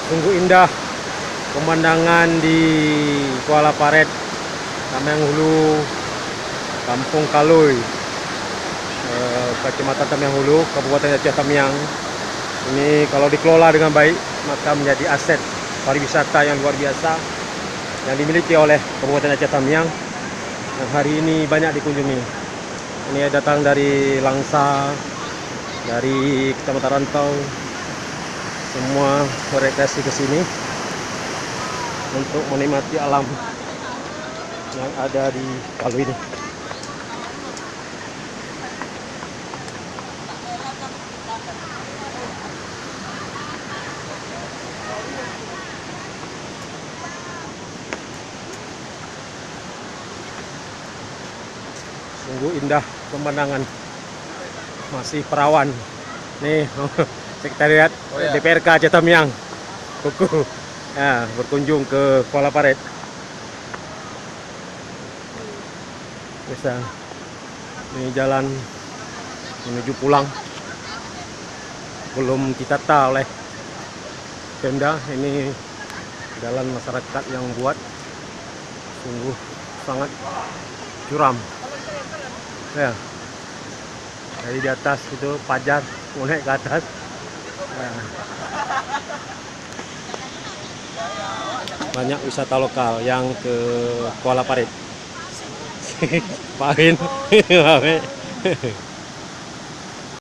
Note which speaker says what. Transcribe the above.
Speaker 1: Sungguh indah pemandangan di Kuala Parit, Tamiang Hulu, Kampung Kaloi, Kecamatan Tamiang Hulu, Kabupaten Aceh Tamiang. Ini kalau dikelola dengan baik maka menjadi aset pariwisata yang luar biasa yang dimiliki oleh Kabupaten Aceh Tamiang yang hari ini banyak dikunjungi. Ini datang dari Langsa, dari Kecamatan Rantau, semua berrekreasi ke sini untuk menikmati alam yang ada di Kaloi ini. Sungguh indah pemandangan, masih perawan. Nih sekretariat DPRK Aceh Tamiang, Kuku, ya, berkunjung ke Kuala Parit. Bisa, ini jalan menuju pulang, belum ditata oleh Pemda. Ini jalan masyarakat yang buat, sungguh sangat curam. Ya, dari di atas itu pajar, mau naik ke atas. Ya. Banyak wisata lokal yang ke Kuala Parit. Parin,